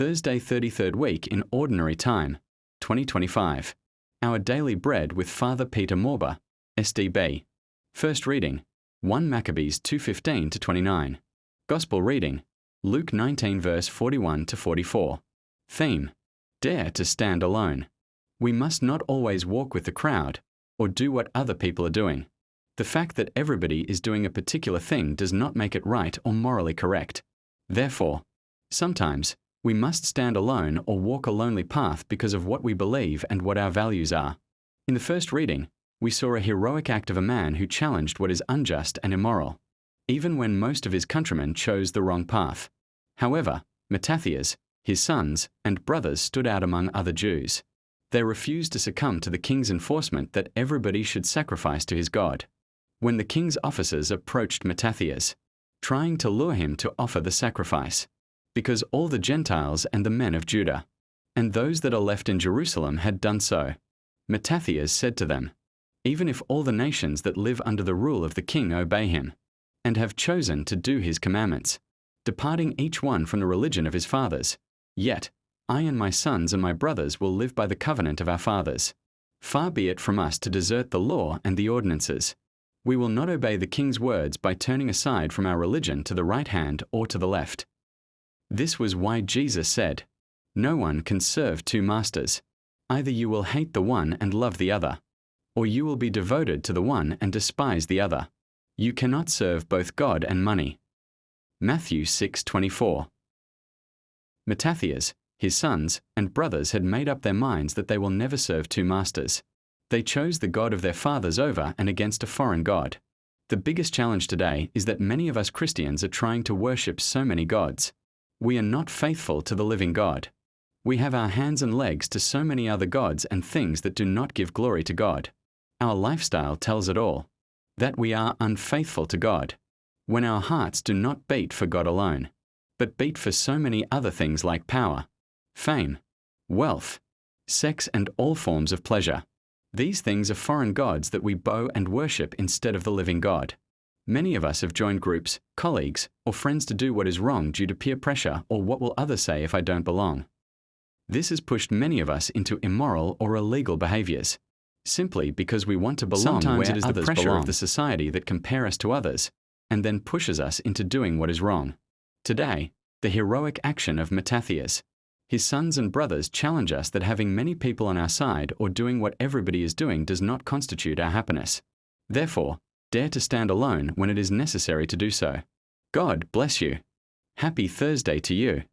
Thursday, 33rd week in Ordinary Time, 2025. Our Daily Bread with Father Peter Morber, SDB. First reading, 1 Maccabees 2:15-29. Gospel reading, Luke 19 verse 41-44. Theme, Dare to stand alone. We must not always walk with the crowd or do what other people are doing. The fact that everybody is doing a particular thing does not make it right or morally correct. Therefore, sometimes we must stand alone or walk a lonely path because of what we believe and what our values are. In the first reading, we saw a heroic act of a man who challenged what is unjust and immoral, even when most of his countrymen chose the wrong path. However, Mattathias, his sons, and brothers stood out among other Jews. They refused to succumb to the king's enforcement that everybody should sacrifice to his God. When the king's officers approached Mattathias, trying to lure him to offer the sacrifice, because all the Gentiles and the men of Judah, and those that are left in Jerusalem had done so, Mattathias said to them, "Even if all the nations that live under the rule of the king obey him, and have chosen to do his commandments, departing each one from the religion of his fathers, yet I and my sons and my brothers will live by the covenant of our fathers. Far be it from us to desert the law and the ordinances. We will not obey the king's words by turning aside from our religion to the right hand or to the left." This was why Jesus said, "No one can serve two masters. Either you will hate the one and love the other, or you will be devoted to the one and despise the other. You cannot serve both God and money." Matthew 6:24. Mattathias, his sons, and brothers had made up their minds that they will never serve two masters. They chose the God of their fathers over and against a foreign God. The biggest challenge today is that many of us Christians are trying to worship so many gods. We are not faithful to the living God. We have our hands and legs to so many other gods and things that do not give glory to God. Our lifestyle tells it all, that we are unfaithful to God, when our hearts do not beat for God alone, but beat for so many other things like power, fame, wealth, sex, and all forms of pleasure. These things are foreign gods that we bow and worship instead of the living God. Many of us have joined groups, colleagues, or friends to do what is wrong due to peer pressure or what will others say if I don't belong. This has pushed many of us into immoral or illegal behaviors, simply because we want to belong. Sometimes it is the pressure of the society that compare us to others, and then pushes us into doing what is wrong. Today, the heroic action of Mattathias, his sons and brothers challenge us that having many people on our side or doing what everybody is doing does not constitute our happiness. Therefore, dare to stand alone when it is necessary to do so. God bless you. Happy Thursday to you.